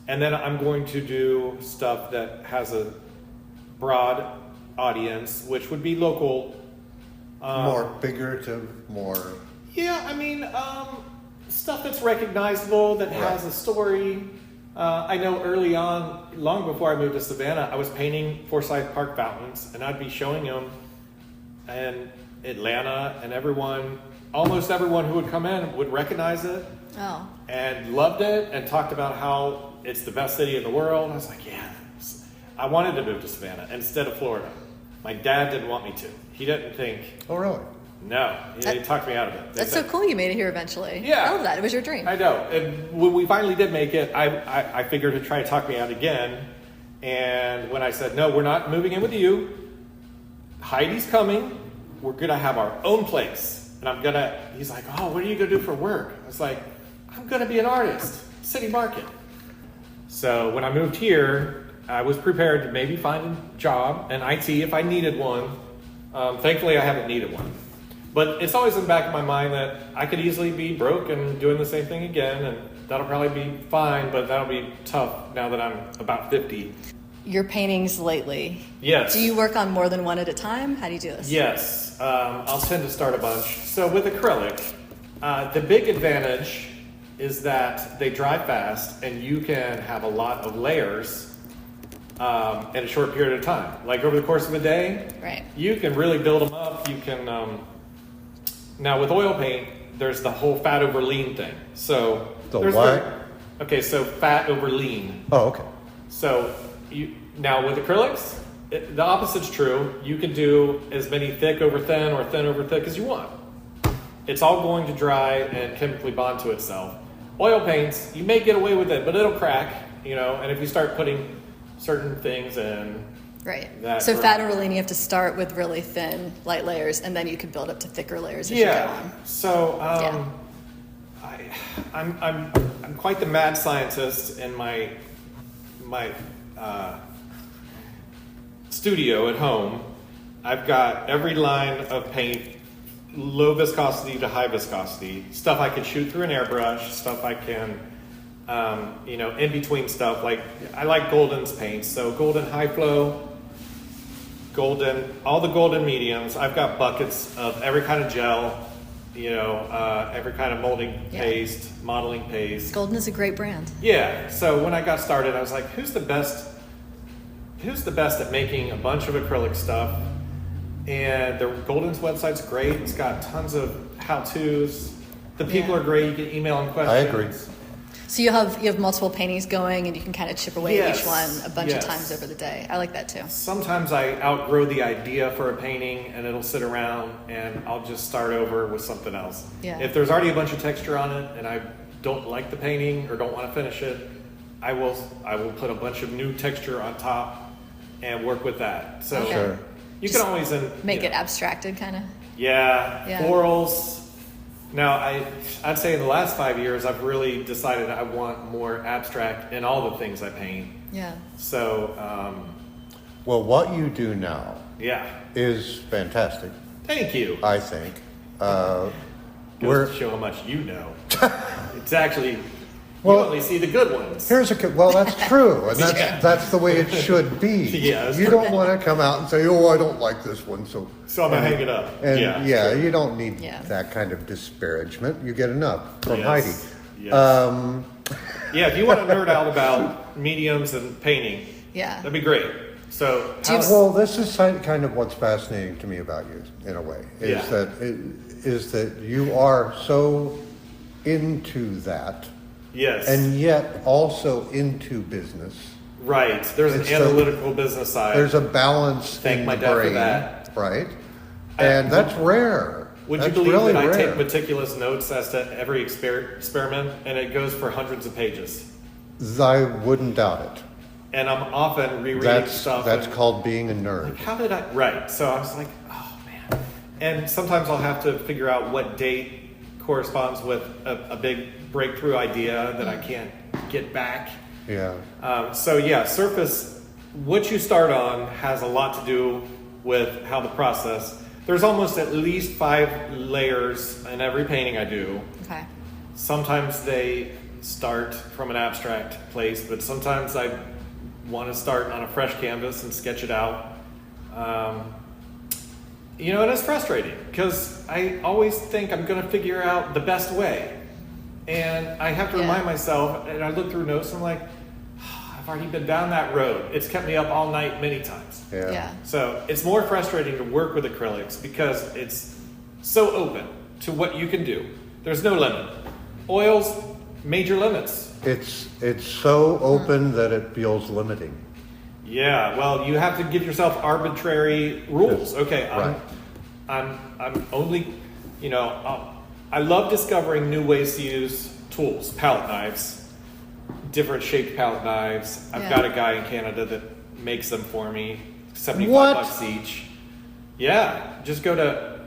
And then I'm going to do stuff that has a broad audience, which would be local. More figurative, more... Yeah, I mean, stuff that's recognizable, that has a story. I know early on, long before I moved to Savannah, I was painting Forsyth Park fountains, and I'd be showing them, and Atlanta, and almost everyone who would come in would recognize it. Oh. And loved it, and talked about how it's the best city in the world. I was like, yeah. I wanted to move to Savannah instead of Florida. My dad didn't want me to. He didn't think... Oh, really? No. He talked me out of it. That's so cool you made it here eventually. Yeah. I love that. It was your dream. I know. And when we finally did make it, I figured to try to talk me out again. And when I said, no, we're not moving in with you. Heidi's coming. We're going to have our own place. And he's like, oh, what are you going to do for work? I was like, I'm going to be an artist. City Market. So when I moved here, I was prepared to maybe find a job in IT if I needed one. Thankfully, I haven't needed one. But it's always in the back of my mind that I could easily be broke and doing the same thing again, and that'll probably be fine, but that'll be tough now that I'm about 50. Your paintings lately. Yes. Do you work on more than one at a time? How do you do this? Yes. I'll tend to start a bunch. So with acrylic, the big advantage is that they dry fast, and you can have a lot of layers in a short period of time. Like over the course of a day, Right. you can really build them up. You can... Now with oil paint, there's the whole fat over lean thing. So The what? Okay, so fat over lean. Oh, okay. So now with acrylics, the opposite's true. You can do as many thick over thin or thin over thick as you want. It's all going to dry and chemically bond to itself. Oil paints, you may get away with it, but it'll crack, and if you start putting certain things in. Right. That So dry. fat and lean, you have to start with really thin, light layers, and then you can build up to thicker layers as you go on. So Yeah. I'm quite the mad scientist in my studio at home. I've got every line of paint, low viscosity to high viscosity, stuff I can shoot through an airbrush, stuff I can, in between stuff. Like I like Golden's paints, so Golden High Flow, Golden, all the Golden mediums. I've got buckets of every kind of gel, every kind of molding paste, modeling paste. Golden is a great brand. Yeah. So when I got started, I was like, who's the best at making a bunch of acrylic stuff? And the Golden's website's great. It's got tons of how-tos. The people are great. You can email them questions. I agree. So you have multiple paintings going, and you can kind of chip away at each one a bunch of Yes. times over the day. I like that too. Sometimes I outgrow the idea for a painting and it'll sit around and I'll just start over with something else. Yeah. If there's already a bunch of texture on it and I don't like the painting or don't want to finish it, I will put a bunch of new texture on top and work with that. So Okay. Sure. you can always Make it abstracted, kind of. Yeah, florals. Now, I'd say in the last 5 years, I've really decided I want more abstract in all the things I paint. Yeah. So, Well, what you do now yeah. is fantastic, Thank you. I think. Goes We're to show how much you know. It's actually, Well, you only see the good ones. well, that's true, and that's the way it should be. Yes. You don't want to come out and say, "Oh, I don't like this one," so I'm going to hang it up. And Yeah. you don't need Yeah. that kind of disparagement. You get enough from Yes. Heidi. Yes. Yeah, if you want to nerd out about mediums and painting, Yeah. that'd be great. So, Do you- Well, this is kind of what's fascinating to me about you, in a way, Yeah. is that you are so into that, yes. and yet also into business. Right. There's an It's so- analytical business side. There's a balance Thank in my the dad for brain, that. right? And that's rare. Would That's you believe really that I rare. take meticulous notes as to every experiment, and it goes for hundreds of pages? I wouldn't doubt it. And I'm often rereading That's stuff. that's and, called being a nerd. like, how did I? Right. So I was like, oh man. And sometimes I'll have to figure out what date corresponds with a big breakthrough idea that I can't get back. Yeah. So yeah, surface. What you start on has a lot to do with how the process. There's almost at least 5 layers in every painting I do. Okay. Sometimes they start from an abstract place, but sometimes I want to start on a fresh canvas and sketch it out. And it's frustrating because I always think I'm going to figure out the best way. And I have to remind myself, and I look through notes and I'm like, I've already been down that road. It's kept me up all night many times. Yeah. So it's more frustrating to work with acrylics because it's so open to what you can do. There's no limit. Oils, major limits. It's so open that it feels limiting. Yeah, well, you have to give yourself arbitrary rules. Okay, Right. I'm only, I love discovering new ways to use tools, palette knives, different shaped palette knives. I've Yeah. got a guy in Canada that makes them for me, What? $75 each. Yeah, just go to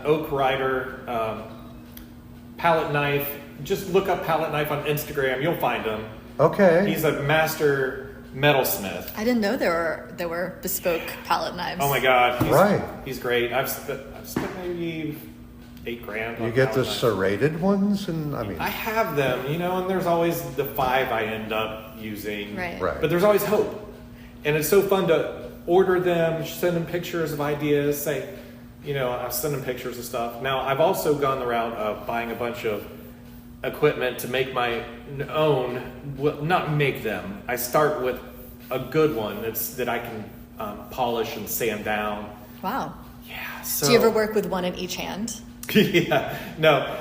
Oak Rider palette knife. Just look up palette knife on Instagram. You'll find him. Okay. He's a master metalsmith. I didn't know there were bespoke palette knives. Oh my God, Right. He's great. I've spent maybe $8,000. You on get the palette knives. serrated ones, and I mean, I have them, and there's always the 5 I end up using. Right. Right. But there's always hope, and it's so fun to order them, send them pictures of ideas, say, I'll send them pictures of stuff. Now I've also gone the route of buying a bunch of equipment to make my own. Well, not make them. I start with a good one that I can polish and sand down. Wow. Yeah. So, Do you ever work with one in each hand? Yeah. No.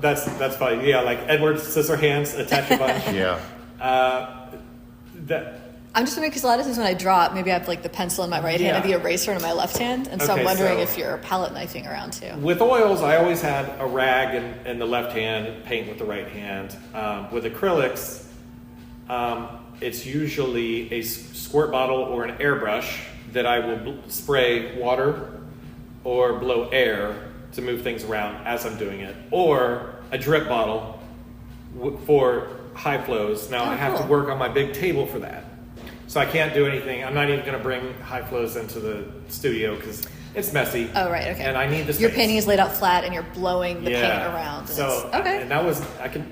That's funny. Yeah, like Edward Scissorhands, attach a bunch. yeah. That. I'm just wondering because a lot of times when I draw, maybe I have like the pencil in my right hand and the eraser in my left hand, and so Okay, I'm wondering so- if you're palette knifing around too. With oils, I always had a rag in the left hand, paint with the right hand. With acrylics, it's usually a squirt bottle or an airbrush that I will spray water or blow air to move things around as I'm doing it, or a drip bottle for high flows. Now I have to cool. work on my big table for that. So I can't do anything. I'm not even going to bring high flows into the studio because it's messy. Oh, right, okay. And I need the space. Your painting is laid out flat and you're blowing the paint around. And So it's, okay. and that was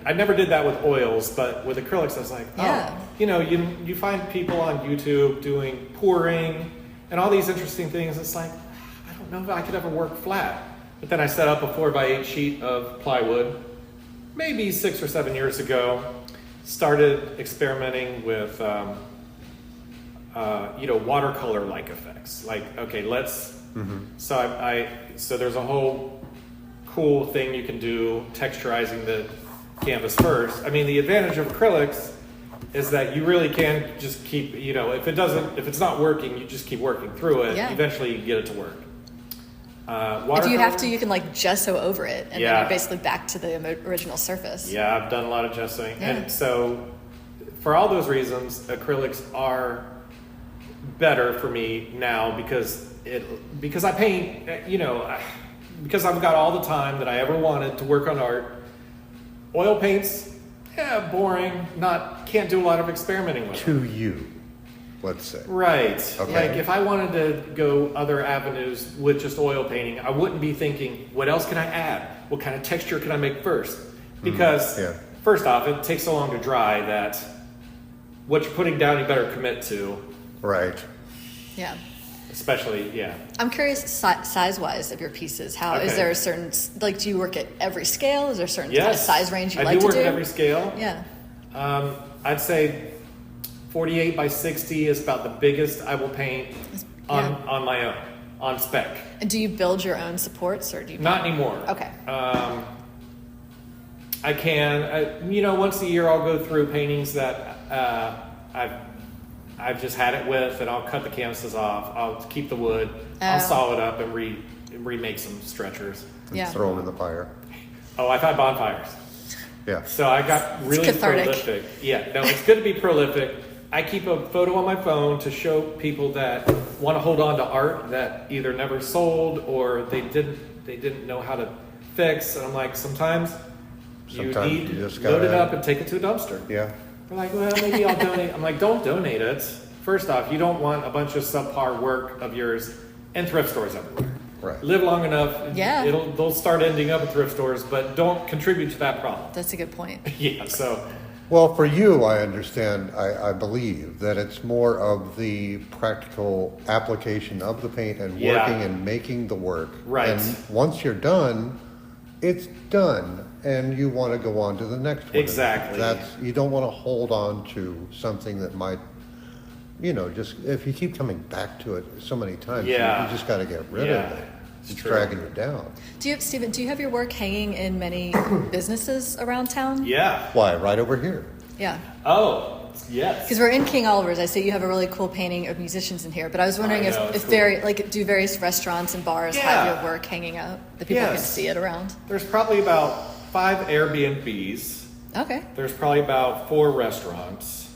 I never did that with oils, but with acrylics I was like, Yeah. you find people on YouTube doing pouring and all these interesting things. It's like I don't know if I could ever work flat. But then I set up a 4x8 sheet of plywood, maybe 6 or 7 years ago. Started experimenting with watercolor-like effects. Like, okay, let's. So so there's a whole cool thing you can do, texturizing the canvas first. I mean, the advantage of acrylics is that you really can just keep, if it's not working, you just keep working through it. Yeah. Eventually you can get it to work. If you have to, you can like gesso over it, and Yeah. then you're basically back to the original surface. Yeah, I've done a lot of gessoing. Yeah. And so for all those reasons, acrylics are better for me now because I paint, because I've got all the time that I ever wanted to work on art. Oil paints, boring, can't do a lot of experimenting with them. To you, let's say. Right. Okay. Like if I wanted to go other avenues with just oil painting, I wouldn't be thinking, what else can I add? What kind of texture can I make first? Because yeah. first off, it takes so long to dry that what you're putting down, you better commit to. Right. Yeah. Especially, yeah. I'm curious, size-wise of your pieces. How is Okay. there a certain do you work at every scale? Is there a certain kind of size range you I like do to do? work at every scale. Yeah. I'd say 48 by 60 is about the biggest I will paint on my own, on spec. And do you build your own supports, or do you? Not anymore. Okay. I can. Once a year I'll go through paintings that I've just had it with, and I'll cut the canvases off. I'll keep the wood. I'll saw it up and remake some stretchers. And Yeah. throw them in the fire. Oh, I've had bonfires. Yeah. So I got really cathartic. prolific. Yeah, no, it's good to be prolific. I keep a photo on my phone to show people that want to hold on to art that either never sold or they didn't know how to fix. And I'm like, sometimes you Sometimes need you to just load it gotta- up and take it to a dumpster. Yeah. They're like, well, maybe I'll donate. I'm like, don't donate it. First off, you don't want a bunch of subpar work of yours in thrift stores everywhere. Right. Live long enough, Yeah. they'll start ending up in thrift stores, but don't contribute to that problem. That's a good point. Yeah, so Well, for you, I understand, I believe that it's more of the practical application of the paint and Yeah. working and making the work. Right. And once you're done, it's done, and you want to go on to the next one. Exactly. You don't want to hold on to something that might, just if you keep coming back to it so many times, Yeah. you just got to get rid Yeah, of it. it's It's true. dragging you down. Stephen, do you have your work hanging in many businesses around town? yeah. Why? Right over here. Yeah. Oh, yes. Because we're in King Oliver's. I see you have a really cool painting of musicians in here, but I was wondering I know, it's if do various restaurants and bars have Yeah. your work hanging up that people can Yes. see it around? There's probably about 5 Airbnbs. Okay. There's probably about 4 restaurants.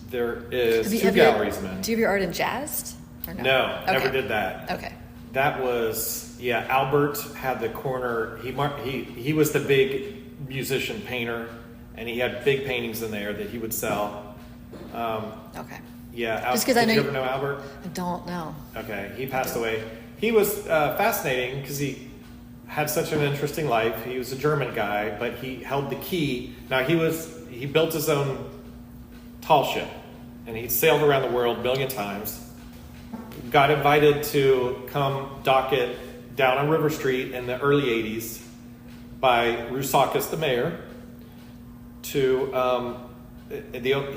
There is 2 galleries, man. Do you have your art in jazzed? Or no? No, Okay. never did that. Okay. That was, Albert had the corner. He was the big musician painter, and he had big paintings in there that he would sell. Okay. Yeah, Just 'cause I did know you you- ever know Albert? I don't know. Okay, he passed away. He was fascinating because he had such an interesting life. He was a German guy, but he held the key. Now he built his own tall ship, and he sailed around the world a million times. Got invited to come dock it down on River Street in the early '80s by Rousakis, the mayor. He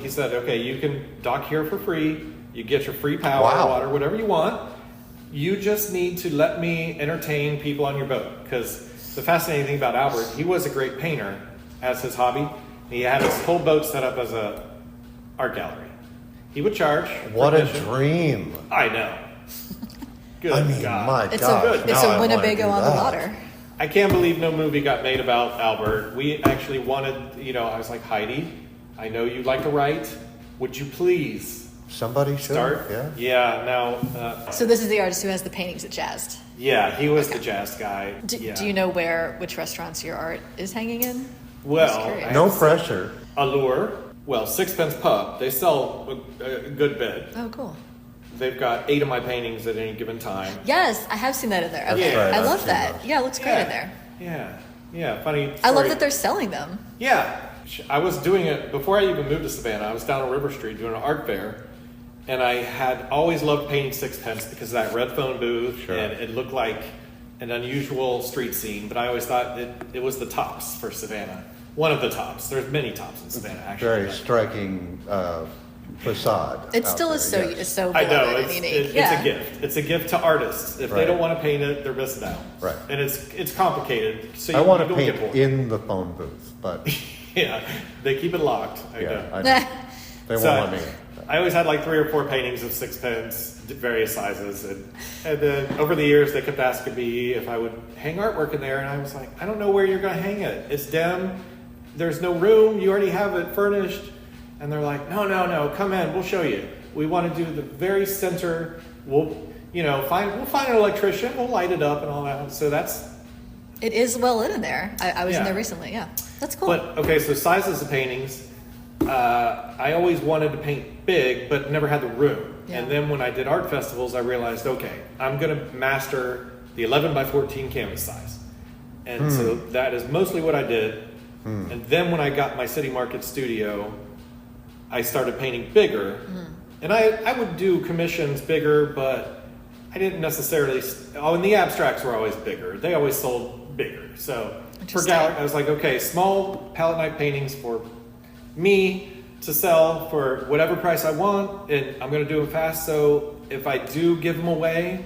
said, "Okay, you can dock here for free. You get your free power, Wow. water, whatever you want. You just need to let me entertain people on your boat." Because the fascinating thing about Albert, he was a great painter as his hobby. He had his whole boat set up as a art gallery. He would charge. What a admission. dream. I know. Good I mean, God. my It's gosh. a now I wanna Winnebago do on the that. water. I can't believe no movie got made about Albert. We actually wanted, I was like, Heidi, I know you like to write. Would you please Somebody should. start? Yeah. Yeah, now, So this is the artist who has the paintings at Jazzed. yeah, he was the jazz guy. Do yeah. you know which restaurants your art is hanging in? Well, curious. No pressure. Allure. Well, Six Pence Pub. They sell a good bit. Oh, cool. They've got 8 of my paintings at any given time. Yes, I have seen that in there. Okay. right, I I've love seen that. those. Yeah, it looks great in there. Yeah. Funny. I love story. that they're selling them. Yeah, I was doing it before I even moved to Savannah. I was down on River Street doing an art fair, and I had always loved painting Six Pence because of that red phone booth, Sure. and it looked like an unusual street scene. But I always thought it was the tops for Savannah. One of the tops. There's many tops in Savannah, actually. Very but- striking facade. It out still there, is so yes. it's so I know, beloved and unique. it's a gift. It's a gift to artists. If they Right. don't want to paint it, they're missing out. Right. And it's complicated. So I want you to don't paint get bored. in the phone booth, but Yeah, they keep it locked. I know. yeah, I know. They So won't let me. I always had like 3 or 4 paintings of Six Pence, various sizes, and then over the years they kept asking me if I would hang artwork in there, and I was like, I don't know where you're going to hang it. It's dim. There's no room. You already have it furnished. And they're like, no, come in. We'll show you. We want to do the very center. We'll find an electrician. We'll light it up and all that. So that's. It is well lit in there. I was in Yeah. there recently. Yeah, that's cool. But okay, so sizes of paintings. I always wanted to paint big, but never had the room. Yeah. And then when I did art festivals, I realized, okay, I'm going to master the 11 by 14 canvas size. And so that is mostly what I did. And then when I got my City Market studio, I started painting bigger. And I would do commissions bigger, but I didn't necessarily. And the abstracts were always bigger. They always sold bigger. So for Interesting. gallery, I was like, okay, small palette knife paintings for me to sell for whatever price I want, and I'm going to do them fast. So if I do give them away,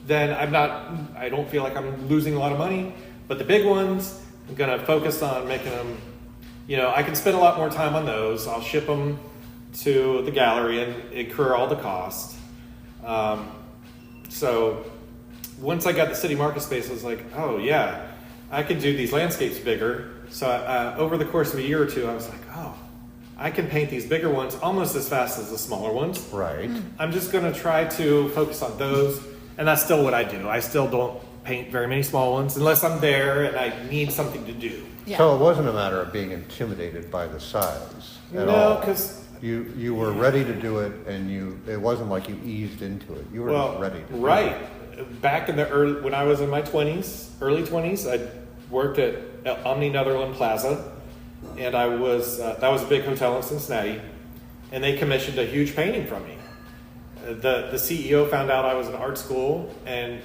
then I don't feel like I'm losing a lot of money. But the big ones, I'm going to focus on making them. I can spend a lot more time on those. I'll ship them to the gallery and incur all the cost. So once I got the City Market space, I was like, oh yeah, I can do these landscapes bigger. So over the course of a year or two, I was like, oh, I can paint these bigger ones almost as fast as the smaller ones. Right. I'm just going to try to focus on those, and that's still what I do. I still don't paint very many small ones unless I'm there and I need something to do. Yeah. So it wasn't a matter of being intimidated by the size at No, all. because You were ready to do it, and it wasn't like you eased into it. You were just ready to do it. right. Back in the when I was in my early 20s, I worked at Omni Netherland Plaza, and I was that was a big hotel in Cincinnati, and they commissioned a huge painting from me. The CEO found out I was in art school and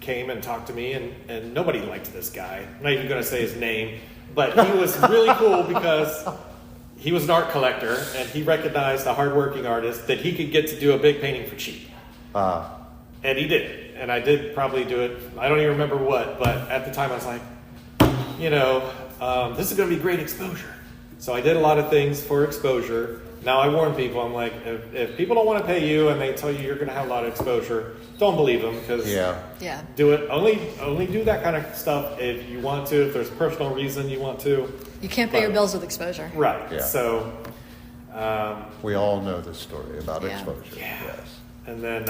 came and talked to me, and nobody liked this guy. I'm not even going to say his name, but he was really cool because he was an art collector, and he recognized a hardworking artist that he could get to do a big painting for cheap. And he did. And I did probably do it. I don't even remember what, but at the time I was like, this is going to be great exposure. So I did a lot of things for exposure. Now I warn people, I'm like, if people don't want to pay you and they tell you you're going to have a lot of exposure, don't believe them, because Yeah. do it. Only do that kind of stuff if you want to, if there's a personal reason you want to. You can't pay your bills with exposure. Right. Yeah. So, We all know the story about Yeah. exposure. Yeah. Yes. and then,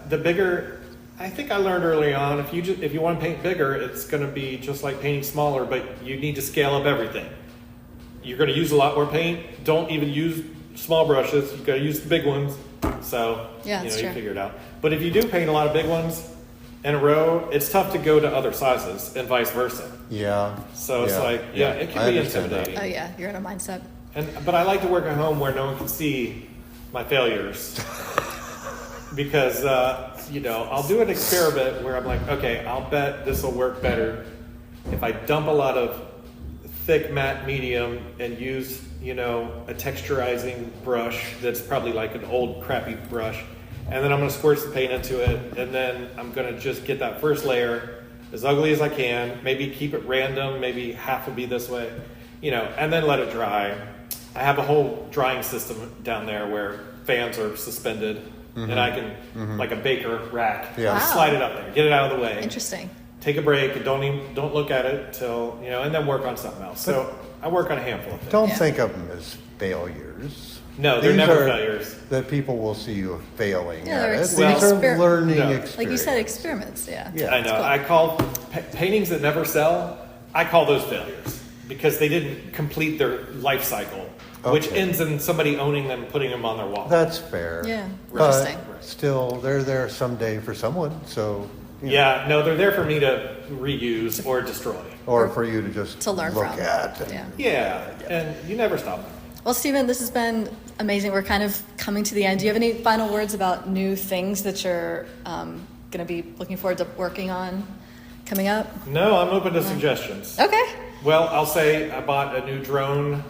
the bigger, I think I learned early on, if you want to paint bigger, it's going to be just like painting smaller, but you need to scale up everything. You're going to use a lot more paint. Don't even use small brushes. You've got to use the big ones. So, Yeah, that's you true. figure it out. But if you do paint a lot of big ones in a row, it's tough to go to other sizes and vice versa. Yeah. So it's like, it I can be understand that. intimidating. Oh yeah, you're in a mindset. But I like to work at home where no one can see my failures. Because, I'll do an experiment where I'm like, okay, I'll bet this will work better if I dump a lot of thick matte medium and use, a texturizing brush that's probably like an old crappy brush. And then I'm going to squirt the paint into it. And then I'm going to just get that first layer as ugly as I can. Maybe keep it random. Maybe half will be this way, and then let it dry. I have a whole drying system down there where fans are suspended. And I can, like a baker rack, Yeah. Wow. slide it up there, get it out of the way. Interesting. Take a break and don't look at it till, and then work on something else. So I work on a handful of things. Don't Yeah. think of them as failures. No, they're These never are failures. That people will see you failing Yeah, at they're it. ex- These Well, are learning no. experiences. Like you said, experiments. Yeah. Yeah. I know. Cool. I call paintings that never sell, I call those failures because they didn't complete their life cycle, which Okay. ends in somebody owning them, putting them on their wall. That's fair. Yeah. But Interesting. still, they're there someday for someone. So. you know, Yeah, no, they're there for me to reuse or destroy. Or for you to just To learn look from. at. And, Yeah. Yeah, and you never stop them. Well, Stephen, this has been amazing. We're kind of coming to the end. Do you have any final words about new things that you're going to be looking forward to working on coming up? No, I'm open to suggestions. Okay. Well, I'll say I bought a new drone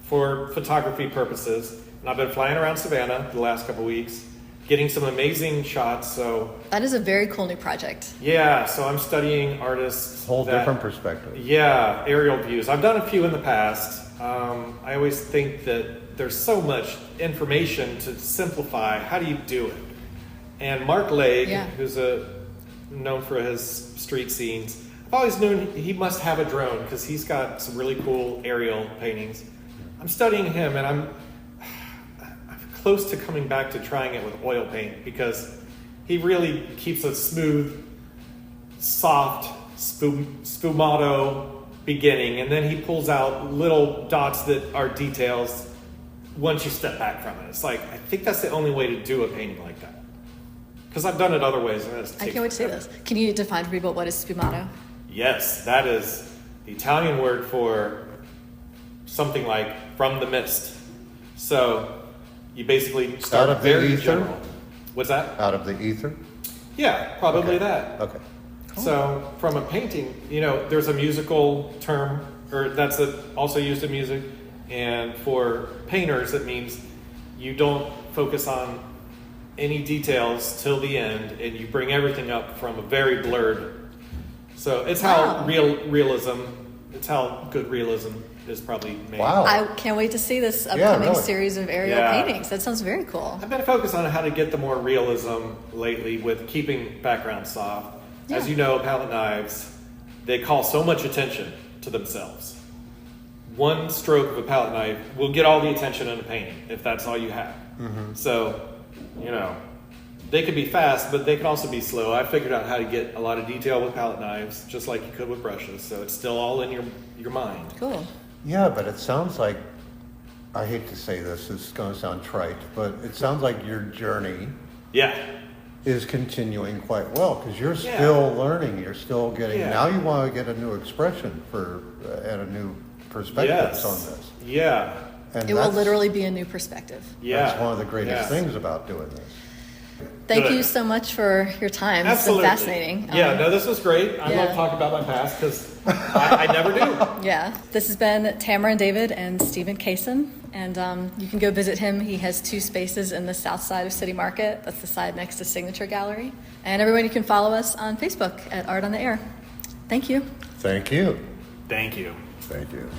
for photography purposes. And I've been flying around Savannah the last couple weeks, getting some amazing shots. So That is a very cool new project. yeah, so I'm studying artists. Whole that- different perspective. Yeah, aerial views. I've done a few in the past. I always think that there's so much information to simplify. How do you do it? And Mark Legg, Yeah. who's known for his street scenes, I've always known he must have a drone because he's got some really cool aerial paintings. I'm studying him, and I'm close to coming back to trying it with oil paint because he really keeps a smooth, soft, sfumato beginning, and then he pulls out little dots that are details once you step back from it. It's like, I think that's the only way to do a painting like that. Because I've done it other ways. And I can't wait to see this. Can you define for people what is sfumato? Yes, that is the Italian word for something like from the mist. So you basically start Out of the very ether? general. What's that? Out of the ether? Yeah, probably Okay. that. Okay. So from a painting, there's a musical term, or that's also used in music. And for painters, it means you don't focus on any details till the end, and you bring everything up from a very blurred. So it's how Wow. realism. It's how good realism is probably made. Wow. I can't wait to see this upcoming really. series of aerial Yeah. paintings. That sounds very cool. I've been focused on how to get the more realism lately with keeping background soft. As Yeah. you know, palette knives, they call so much attention to themselves. One stroke of a palette knife will get all the attention in a painting if that's all you have. So, they could be fast, but they can also be slow. I figured out how to get a lot of detail with palette knives, just like you could with brushes. So it's still all in your mind. Cool. Yeah, but it sounds like, I hate to say this, it's going to sound trite, but it sounds like your journey Yeah. is continuing quite well because you're Yeah. still learning. You're still getting, Yeah. now you want to get a new expression and a new perspectives Yes. on this. Yeah. And It will that's- literally be a new perspective. Yeah. That's one of the greatest Yeah. things about doing this. Thank Good. you so much for your time. Absolutely. It's been fascinating. Yeah, no, this was great. I yeah. love talking about my past because I never do. Yeah, this has been Tamara and David and Stephen Kasun, and you can go visit him. He has 2 spaces in the south side of City Market. That's the side next to Signature Gallery. And everyone, you can follow us on Facebook at Art on the Air. Thank you. Thank you. Thank you. Thank you.